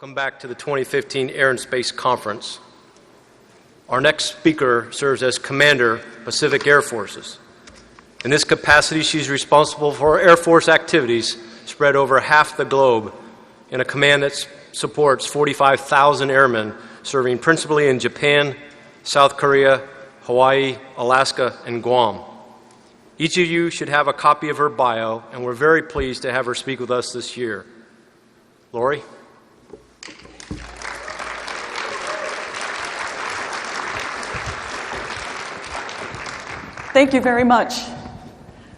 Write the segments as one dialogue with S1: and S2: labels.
S1: Welcome back to the 2015 Air and Space Conference. Our next speaker serves as Commander, Pacific Air Forces. In this capacity, she's responsible for Air Force activities spread over half the globe in a command that supports 45,000 airmen serving principally in Japan, South Korea, Hawaii, Alaska, and Guam. Each of you should have a copy of her bio, and we're very pleased to have her speak with us this year. Lori?
S2: Thank you very much.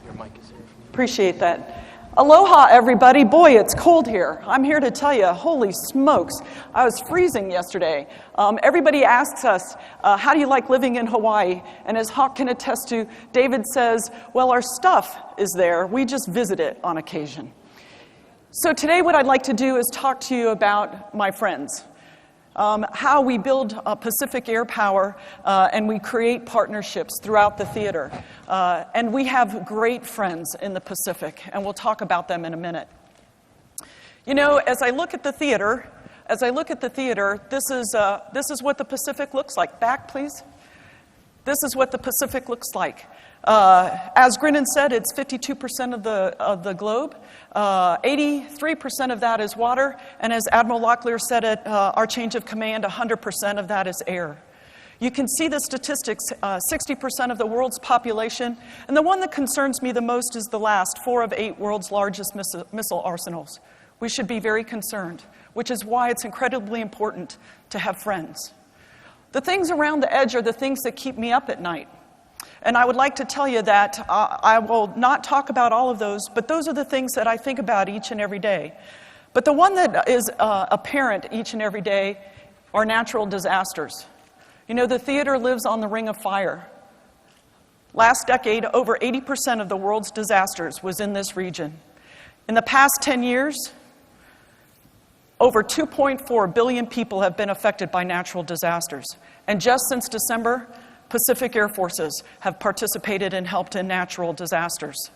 S2: Your mic is here. Appreciate that. Aloha, everybody. Boy, it's cold here. I'm here to tell you, holy smokes, I was freezing yesterday. Everybody asks us, how do you like living in Hawaii? And as Hawk can attest to, David says, well, our stuff is there. We just visit it on occasion. So today what I'd like to do is talk to you about my friends. How we build Pacific Airpower and we create partnerships throughout the theater. And we have great friends in the Pacific, and we'll talk about them in a minute. You know, as I look at the theater, this is what the Pacific looks like. Back, please. This is what the Pacific looks like. As Grinnan said, it's 52% of the globe. 83% of that is water, and as Admiral Locklear said at our change of command, 100% of that is air. You can see the statistics, 60% of the world's population, and the one that concerns me the most is the last, 4 of 8 world's largest missile arsenals. We should be very concerned, which is why it's incredibly important to have friends. The things around the edge are the things that keep me up at night. And I would like to tell you that I will not talk about all of those, but those are the things that I think about each and every day. But the one that is apparent each and every day are natural disasters. You know, the theater lives on the ring of fire. Last decade, over 80% of the world's disasters was in this region. In the past 10 years, over 2.4 billion people have been affected by natural disasters. And just since December, Pacific Air Forces have participated and helped in natural disasters.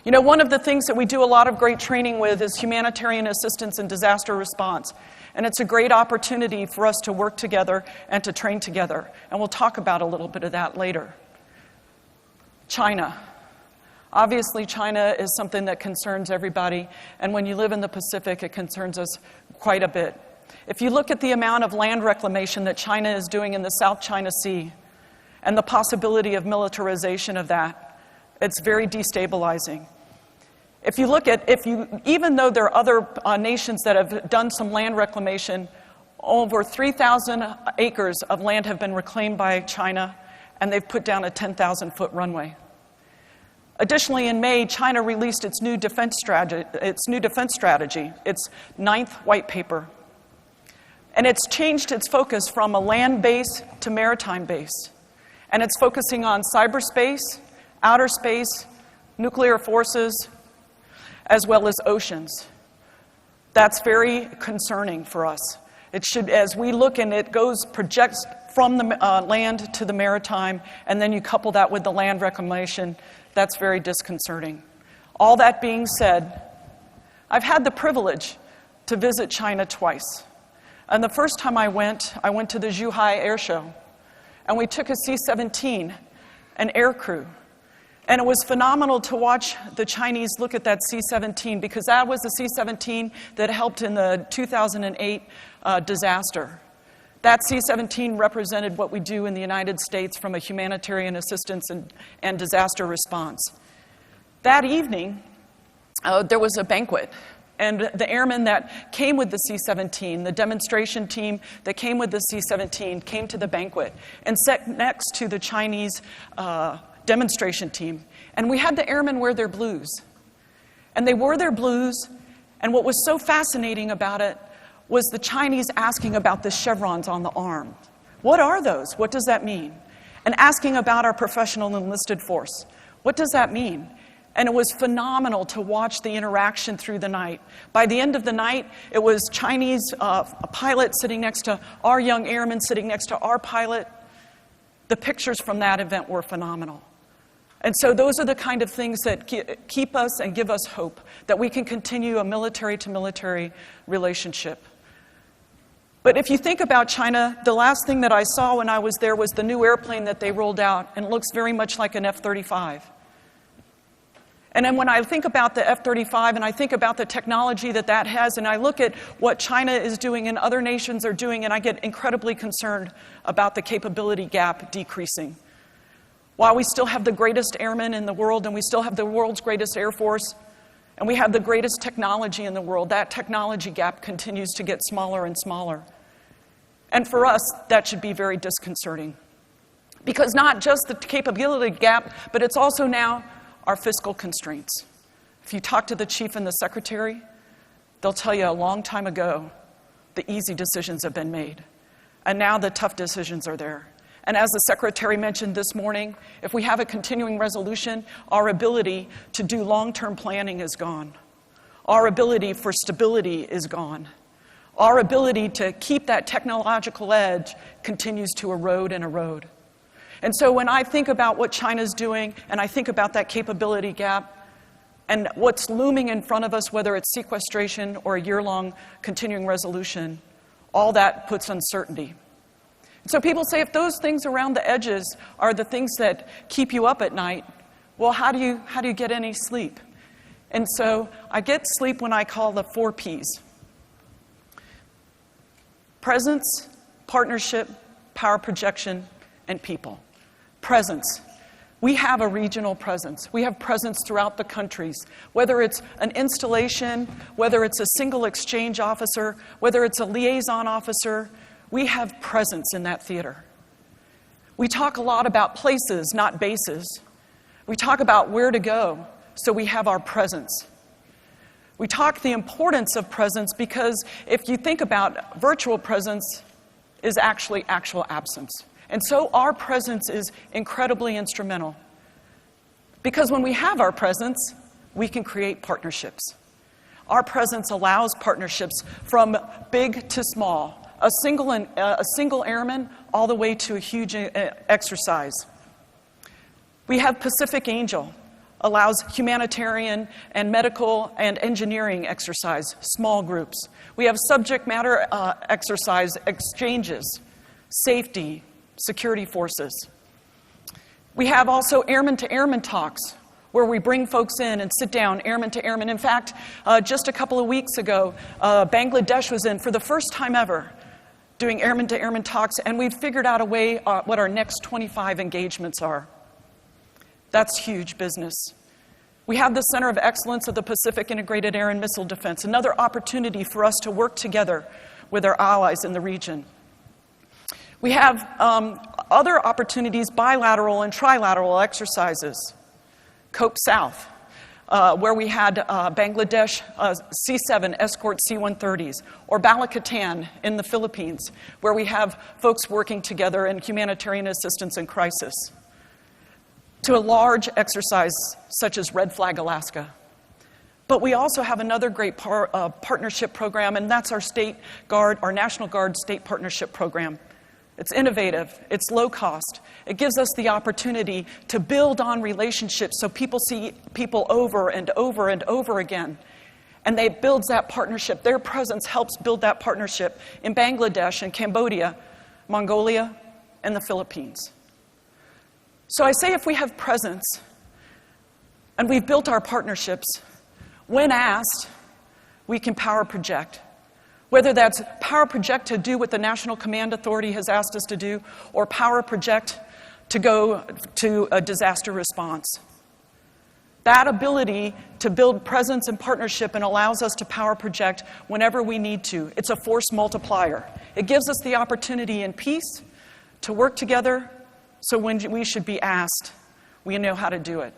S2: You know, one of the things that we do a lot of great training with is humanitarian assistance and disaster response. And it's a great opportunity for us to work together and to train together. And we'll talk about a little bit of that later. China. Obviously, China is something that concerns everybody. And when you live in the Pacific, it concerns us quite a bit. If you look at the amount of land reclamation that China is doing in the South China Sea and the possibility of militarization of that, it's very destabilizing. If you look at, even though there are other nations that have done some land reclamation, over 3,000 acres of land have been reclaimed by China, and they've put down a 10,000-foot runway. Additionally, in May, China released its new defense strategy, its 9th white paper. And it's changed its focus from a land base to maritime base. And it's focusing on cyberspace, outer space, nuclear forces, as well as oceans. That's very concerning for us. It should, as we look and it projects from the land to the maritime, and then you couple that with the land reclamation, that's very disconcerting. All that being said, I've had the privilege to visit China twice. And the first time I went to the Zhuhai Air Show. And we took a C-17, an air crew. And it was phenomenal to watch the Chinese look at that C-17, because that was the C-17 that helped in the 2008 disaster. That C-17 represented what we do in the United States from a humanitarian assistance and disaster response. That evening, there was a banquet. And the airmen that came with the C-17, the demonstration team that came with the C-17, came to the banquet and sat next to the Chinese demonstration team. And we had the airmen wear their blues. And they wore their blues, and what was so fascinating about it was the Chinese asking about the chevrons on the arm. What are those? What does that mean? And asking about our professional enlisted force. What does that mean? And it was phenomenal to watch the interaction through the night. By the end of the night, it was Chinese pilot sitting next to our young airmen, sitting next to our pilot. The pictures from that event were phenomenal. And so those are the kind of things that keep us and give us hope, that we can continue a military-to-military relationship. But if you think about China, the last thing that I saw when I was there was the new airplane that they rolled out, and it looks very much like an F-35. And then when I think about the F-35 and I think about the technology that that has, and I look at what China is doing and other nations are doing, and I get incredibly concerned about the capability gap decreasing. While we still have the greatest airmen in the world, and we still have the world's greatest Air Force, and we have the greatest technology in the world, that technology gap continues to get smaller and smaller. And for us, that should be very disconcerting. Because not just the capability gap, but it's also now our fiscal constraints. If you talk to the chief and the secretary, they'll tell you a long time ago, the easy decisions have been made. And now the tough decisions are there. And as the secretary mentioned this morning, if we have a continuing resolution, our ability to do long-term planning is gone. Our ability for stability is gone. Our ability to keep that technological edge continues to erode and erode. And so when I think about what China's doing, and I think about that capability gap, and what's looming in front of us, whether it's sequestration or a year-long continuing resolution, all that puts uncertainty. So people say, if those things around the edges are the things that keep you up at night, well, how do you get any sleep? And so I get sleep when I call the 4 Ps. Presence, partnership, power projection, and people. Presence. We have a regional presence. We have presence throughout the countries. Whether it's an installation, whether it's a single exchange officer, whether it's a liaison officer, we have presence in that theater. We talk a lot about places, not bases. We talk about where to go, so we have our presence. We talk the importance of presence because if you think about virtual presence is actually actual absence. And so our presence is incredibly instrumental. Because when we have our presence, we can create partnerships. Our presence allows partnerships from big to small. A single airman all the way to a huge exercise. We have Pacific Angel, allows humanitarian and medical and engineering exercise, small groups. We have subject matter exercise exchanges, safety, security forces. We have also airman-to-airman talks, where we bring folks in and sit down, airman to airman. In fact, just a couple of weeks ago, Bangladesh was in for the first time ever, doing airman-to-airman talks, and we've figured out a way what our next 25 engagements are. That's huge business. We have the Center of Excellence of the Pacific Integrated Air and Missile Defense, another opportunity for us to work together with our allies in the region. We have other opportunities, bilateral and trilateral exercises. COPE South, where we had Bangladesh C-7 escort C-130s, or Balakatan in the Philippines, where we have folks working together in humanitarian assistance in crisis, to a large exercise such as Red Flag Alaska. But we also have another great partnership program, and that's our State Guard, our National Guard State Partnership Program. It's innovative, it's low cost. It gives us the opportunity to build on relationships so people see people over and over and over again. And they builds that partnership. Their presence helps build that partnership in Bangladesh and Cambodia, Mongolia, and the Philippines. So I say if we have presence and we've built our partnerships, when asked, we can power project. Whether that's power project to do what the National Command Authority has asked us to do, or power project to go to a disaster response. That ability to build presence and partnership and allows us to power project whenever we need to. It's a force multiplier. It gives us the opportunity in peace to work together, so when we should be asked, we know how to do it.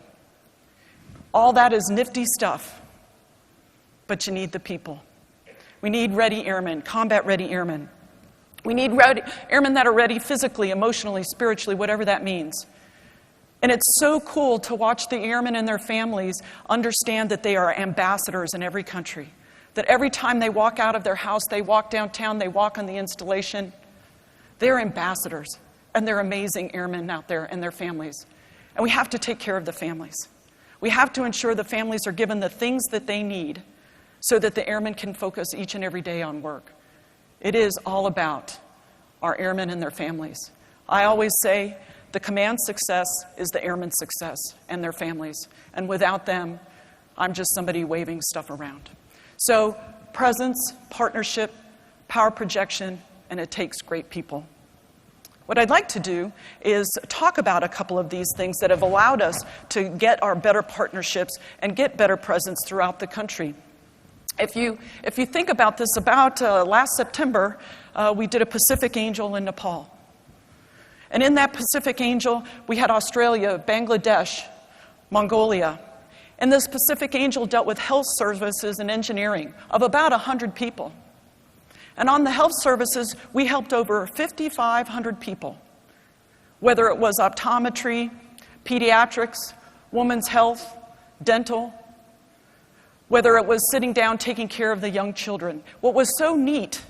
S2: All that is nifty stuff, but you need the people. We need ready airmen, combat-ready airmen. We need airmen that are ready physically, emotionally, spiritually, whatever that means. And it's so cool to watch the airmen and their families understand that they are ambassadors in every country. That every time they walk out of their house, they walk downtown, they walk on the installation, they're ambassadors. And they're amazing airmen out there and their families. And we have to take care of the families. We have to ensure the families are given the things that they need so that the airmen can focus each and every day on work. It is all about our airmen and their families. I always say the command's success is the airmen's success and their families. And without them, I'm just somebody waving stuff around. So presence, partnership, power projection, and it takes great people. What I'd like to do is talk about a couple of these things that have allowed us to get our better partnerships and get better presence throughout the country. If you think about this, about last September, we did a Pacific Angel in Nepal. And in that Pacific Angel, we had Australia, Bangladesh, Mongolia. And this Pacific Angel dealt with health services and engineering of about 100 people. And on the health services, we helped over 5,500 people, whether it was optometry, pediatrics, women's health, dental, whether it was sitting down taking care of the young children. What was so neat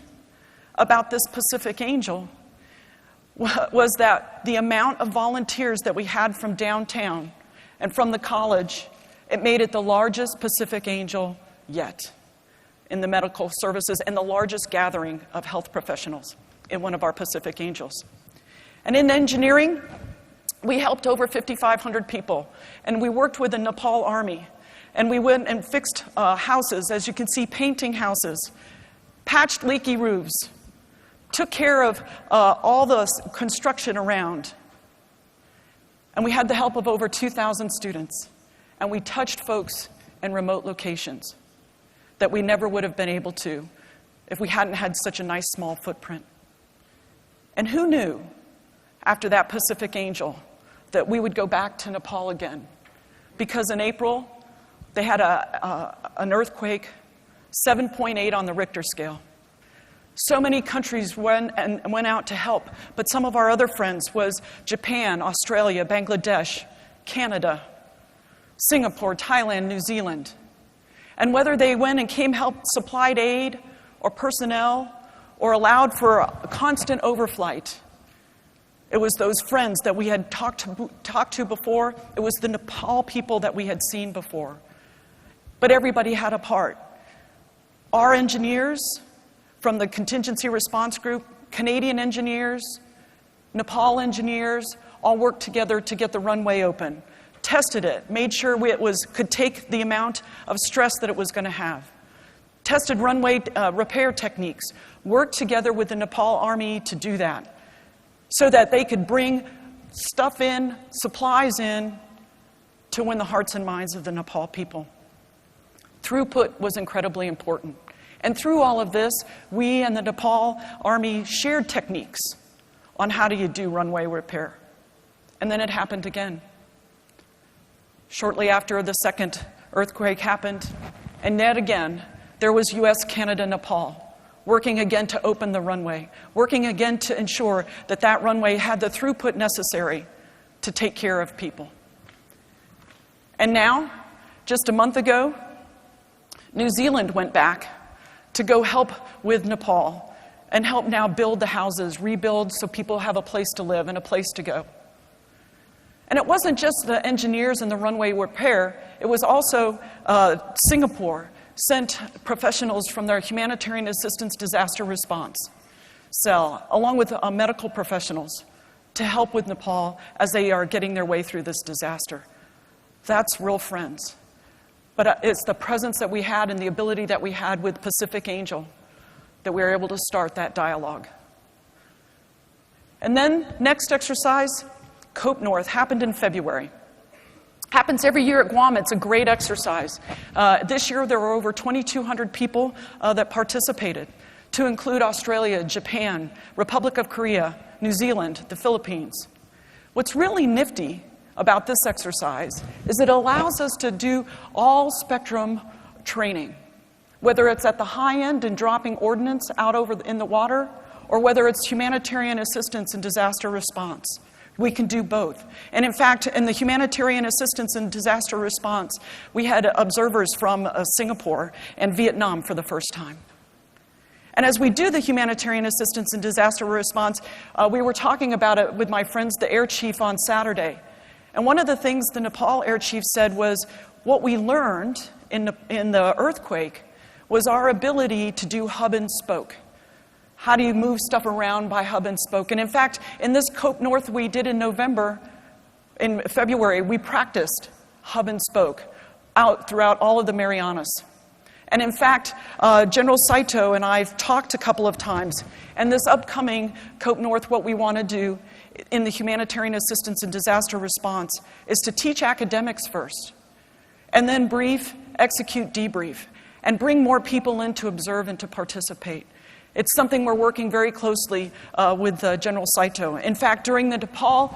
S2: about this Pacific Angel was that the amount of volunteers that we had from downtown and from the college, it made it the largest Pacific Angel yet in the medical services and the largest gathering of health professionals in one of our Pacific Angels. And in engineering, we helped over 5,500 people, and we worked with the Nepal Army, and we went and fixed houses, as you can see, painting houses, patched leaky roofs, took care of all the construction around, and we had the help of over 2,000 students, and we touched folks in remote locations that we never would have been able to if we hadn't had such a nice small footprint. And who knew, after that Pacific Angel, that we would go back to Nepal again? Because in April, they had an earthquake, 7.8 on the Richter scale. So many countries went out to help, but some of our other friends was Japan, Australia, Bangladesh, Canada, Singapore, Thailand, New Zealand. And whether they went and came help, supplied aid or personnel, or allowed for a constant overflight, it was those friends that we had talked to before. It was the Nepal people that we had seen before. But everybody had a part. Our engineers from the contingency response group, Canadian engineers, Nepal engineers, all worked together to get the runway open. Tested it, made sure it could take the amount of stress that it was going to have. Tested runway repair techniques, worked together with the Nepal Army to do that, so that they could bring stuff in, supplies in, to win the hearts and minds of the Nepal people. Throughput was incredibly important. And through all of this, we and the Nepal Army shared techniques on how do you do runway repair. And then it happened again. Shortly after the second earthquake happened, and yet again, there was US, Canada, Nepal, working again to open the runway, working again to ensure that that runway had the throughput necessary to take care of people. And now, just a month ago, New Zealand went back to go help with Nepal and help now build the houses, rebuild so people have a place to live and a place to go. And it wasn't just the engineers and the runway repair, it was also Singapore sent professionals from their Humanitarian Assistance Disaster Response cell, along with medical professionals, to help with Nepal as they are getting their way through this disaster. That's real friends. But it's the presence that we had and the ability that we had with Pacific Angel that we were able to start that dialogue. And then, next exercise, Cope North, happened in February. Happens every year at Guam. It's a great exercise. This year, there were over 2,200 people that participated, to include Australia, Japan, Republic of Korea, New Zealand, the Philippines. What's really nifty about this exercise is it allows us to do all spectrum training, whether it's at the high end and dropping ordnance out over in the water, or whether it's humanitarian assistance and disaster response. We can do both. And in fact, in the humanitarian assistance and disaster response, we had observers from Singapore and Vietnam for the first time. And as we do the humanitarian assistance and disaster response, we were talking about it with my friends, the air chief, on Saturday. And one of the things the Nepal air chief said was, what we learned in the earthquake was our ability to do hub and spoke. How do you move stuff around by hub and spoke? And in fact, in this Cope North we did in February, we practiced hub and spoke out throughout all of the Marianas. And in fact, General Saito and I've talked a couple of times, and this upcoming Cope North, what we want to do in the humanitarian assistance and disaster response is to teach academics first, and then brief, execute, debrief, and bring more people in to observe and to participate. It's something we're working very closely with General Saito. In fact, during the DePaul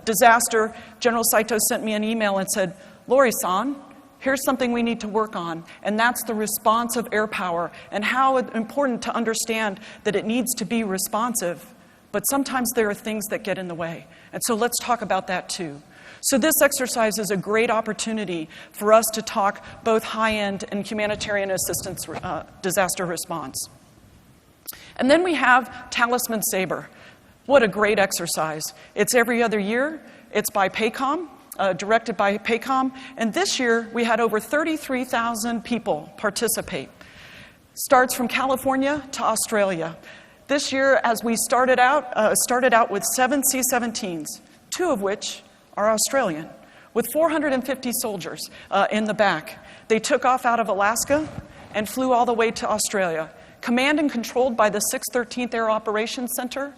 S2: disaster, General Saito sent me an email and said, "Lori-san, here's something we need to work on," and that's the response of Airpower and how important to understand that it needs to be responsive, but sometimes there are things that get in the way. And so let's talk about that too. So this exercise is a great opportunity for us to talk both high-end and humanitarian assistance disaster response. And then we have Talisman Sabre. What a great exercise. It's every other year. It's by PACOM. Directed by PACOM, and this year we had over 33,000 people participate. Starts from California to Australia. This year, as we started out with 7 C-17s, 2 of which are Australian, with 450 soldiers in the back. They took off out of Alaska and flew all the way to Australia, command and controlled by the 613th Air Operations Center.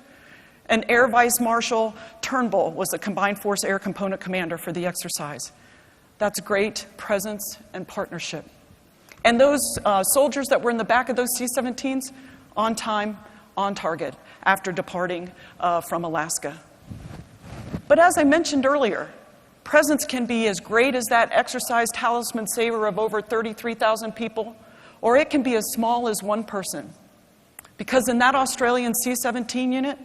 S2: And Air Vice Marshal Turnbull was the Combined Force Air Component Commander for the exercise. That's great presence and partnership. And those soldiers that were in the back of those C-17s, on time, on target, after departing from Alaska. But as I mentioned earlier, presence can be as great as that exercise Talisman Sabre of over 33,000 people, or it can be as small as 1 person. Because in that Australian C-17 unit,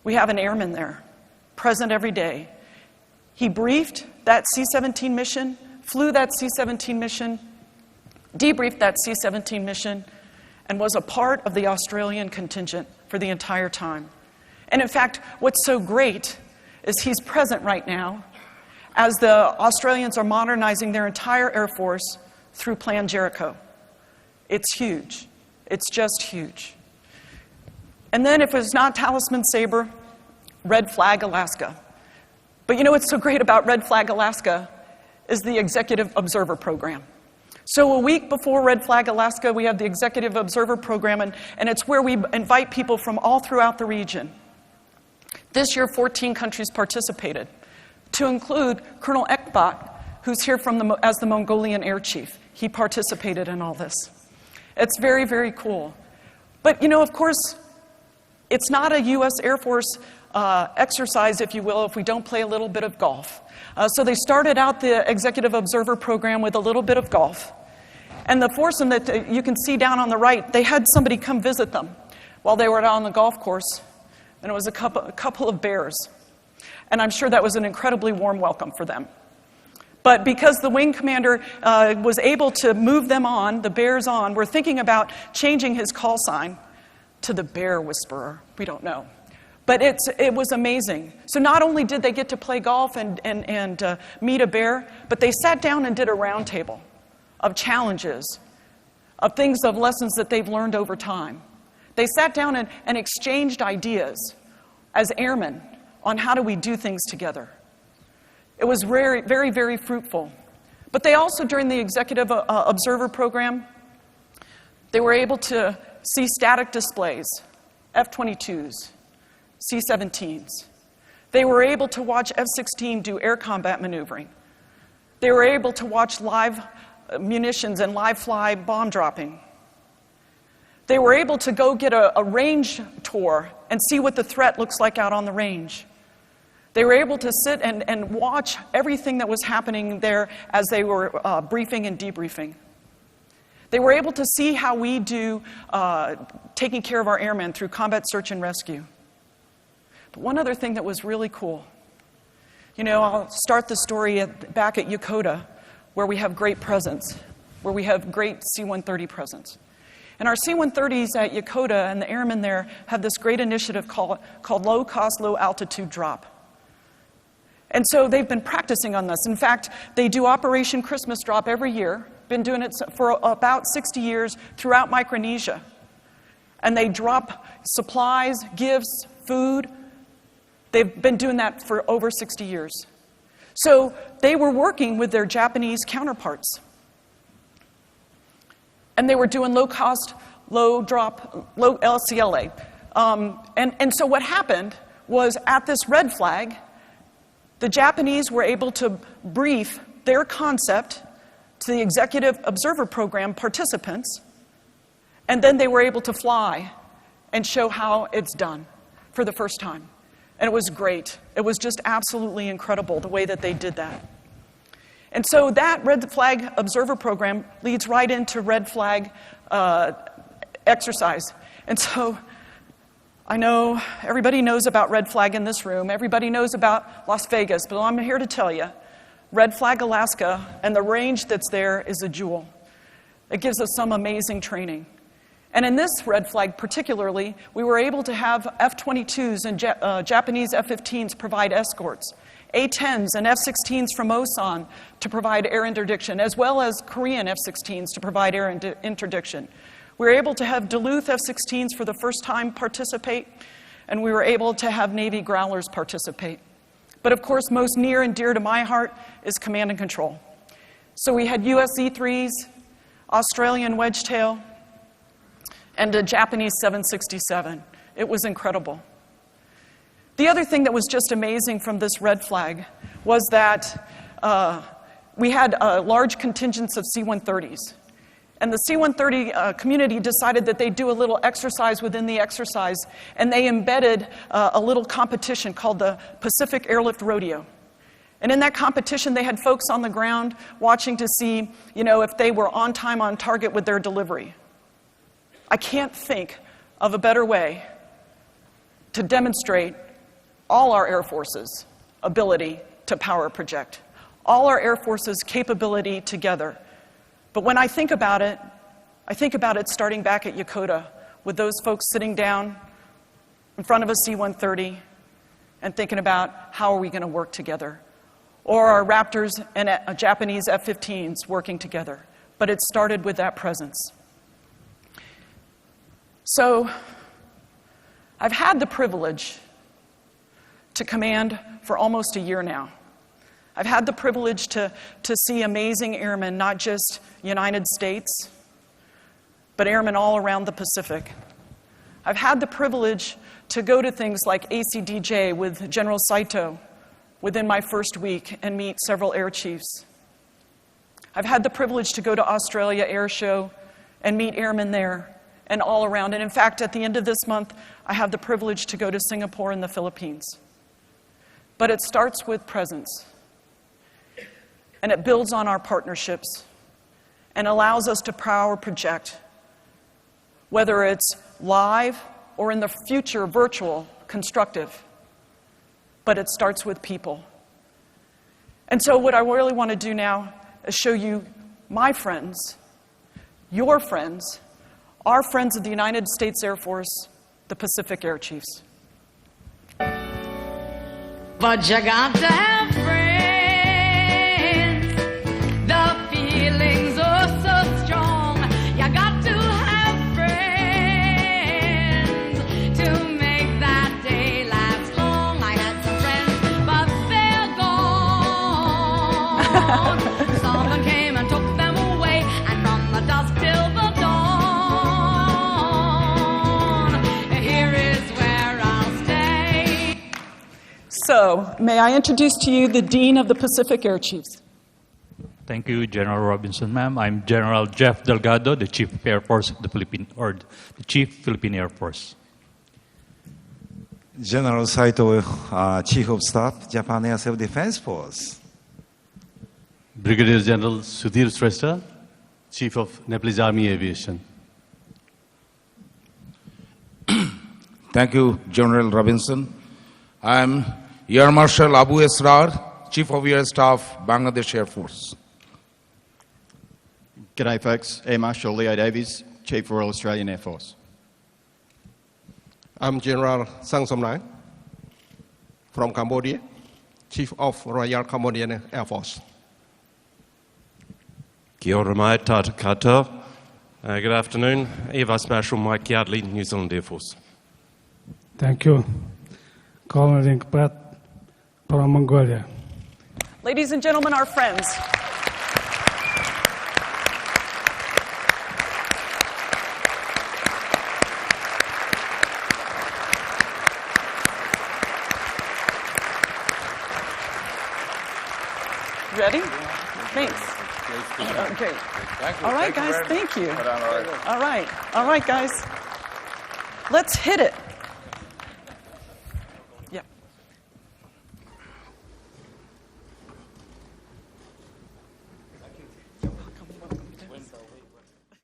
S2: we have an airman there, present every day. He briefed that C-17 mission, flew that C-17 mission, debriefed that C-17 mission, and was a part of the Australian contingent for the entire time. And in fact, what's so great is he's present right now as the Australians are modernizing their entire Air Force through Plan Jericho. It's huge. It's just huge. And then if it's not Talisman Sabre, Red Flag Alaska. But you know what's so great about Red Flag Alaska is the Executive Observer Program. So a week before Red Flag Alaska, we have the Executive Observer Program, and it's where we invite people from all throughout the region. This year, 14 countries participated, to include Colonel Ekbat, who's here as the Mongolian Air Chief. He participated in all this. It's very, very cool. But you know, of course, it's not a U.S. Air Force exercise, if you will, if we don't play a little bit of golf. So they started out the Executive Observer Program with a little bit of golf. And the foursome that you can see down on the right, they had somebody come visit them while they were out on the golf course. And it was a couple of bears. And I'm sure that was an incredibly warm welcome for them. But because the wing commander was able to move them on, the bears on, we're thinking about changing his call sign to the Bear Whisperer. We don't know. But it was amazing. So not only did they get to play golf and meet a bear, but they sat down and did a round table of challenges, of things, of lessons that they've learned over time. They sat down and exchanged ideas as airmen on how do we do things together. It was very, very, very fruitful. But they also, during the Executive Observer Program, they were able to see static displays, F-22s, C-17s. They were able to watch F-16 do air combat maneuvering. They were able to watch live munitions and live fly bomb dropping. They were able to go get a range tour and see what the threat looks like out on the range. They were able to sit and watch everything that was happening there as they were briefing and debriefing. They were able to see how we do taking care of our airmen through combat search and rescue. But one other thing that was really cool, you know, I'll start the story back at Yokota, where we have great presence, where we have great C-130 presence. And our C-130s at Yokota and the airmen there have this great initiative called Low Cost, Low Altitude Drop. And so they've been practicing on this. In fact, they do Operation Christmas Drop every year, been doing it for about 60 years throughout Micronesia. and they drop supplies, gifts, food. They've been doing that for over 60 years. So they were working with their Japanese counterparts. And they were doing low-cost, low-drop, low LCLA. And so what happened was at this red flag, the Japanese were able to brief their concept to the Executive Observer Program participants, and then they were able to fly and show how it's done for the first time. And it was great. It was just absolutely incredible the way that they did that. And so that red flag observer program leads right into red flag exercise. And so I know everybody knows about red flag in this room. Everybody knows about Las Vegas. But I'm here to tell you, red flag Alaska and the range that's there is a jewel. It gives us some amazing training. And in this red flag particularly, we were able to have F-22s and Japanese F-15s provide escorts, A-10s and F-16s from Osan to provide air interdiction, as well as Korean F-16s to provide air interdiction. We were able to have Duluth F-16s for the first time participate, and we were able to have Navy Growlers participate. But of course, most near and dear to my heart is command and control. So we had US E-3s, Australian Wedgetail, and a Japanese 767. It was incredible. The other thing that was just amazing from this red flag was that we had large contingents of C-130s. And the C-130 community decided that they'd do a little exercise within the exercise, and they embedded a little competition called the Pacific Airlift Rodeo. And in that competition, they had folks on the ground watching to see, if they were on time, on target with their delivery. I can't think of a better way to demonstrate all our Air Force's ability to power project, all our Air Force's capability together. But when I think about it starting back at Yokota with those folks sitting down in front of a C-130 and thinking about how are we going to work together, or our Raptors and Japanese F-15s working together. But it started with that presence. So I've had the privilege to command for almost a year now. I've had the privilege to see amazing airmen, not just United States, but airmen all around the Pacific. I've had the privilege to go to things like ACDJ with General Saito within my first week and meet several air chiefs. I've had the privilege to go to Australia Air Show and meet airmen there and all around. And in fact, at the end of this month, I have the privilege to go to Singapore and the Philippines. But it starts with presence. And it builds on our partnerships and allows us to power project, whether it's live or in the future virtual, constructive. But it starts with people. And so what I really want to do now is show you my friends, your friends, our friends of the United States Air Force, the Pacific Air Chiefs.
S3: But you got to have friends. The feelings are so strong. You got to have friends to make that day last long. I had some friends, but they're gone. Someone came and took them away, and from the dusk till the dawn, here is where I'll stay.
S2: So, may I introduce to you the Dean of the Pacific Air Chiefs.
S4: Thank you, General Robinson, ma'am. I'm General Jeff Delgado, the Chief of Air Force of the Philippine, or the Chief Philippine Air Force.
S5: General Saito, Chief of Staff, Japan Air Self-Defense Force.
S6: Brigadier General Sudhir Shrestha, Chief of Nepalese Army Aviation.
S7: Thank you, General Robinson. I'm Air Marshal Abu Esrar, Chief of Air Staff, Bangladesh Air Force.
S8: G'day folks, Air Marshal Leo Davies, Chief Royal Australian Air Force.
S9: I'm General Sang Somnai from Cambodia, Chief of Royal Cambodian Air Force.
S10: Kia ora mai, Tata Katoa, Good afternoon. Air Vice Marshal Mike Yardley, New Zealand Air Force.
S11: Thank you. Colonel Inkpat from Mongolia.
S2: Ladies and gentlemen, our friends. Ready? Thanks. Okay. All right, guys, thank you. All right, guys. Let's hit it.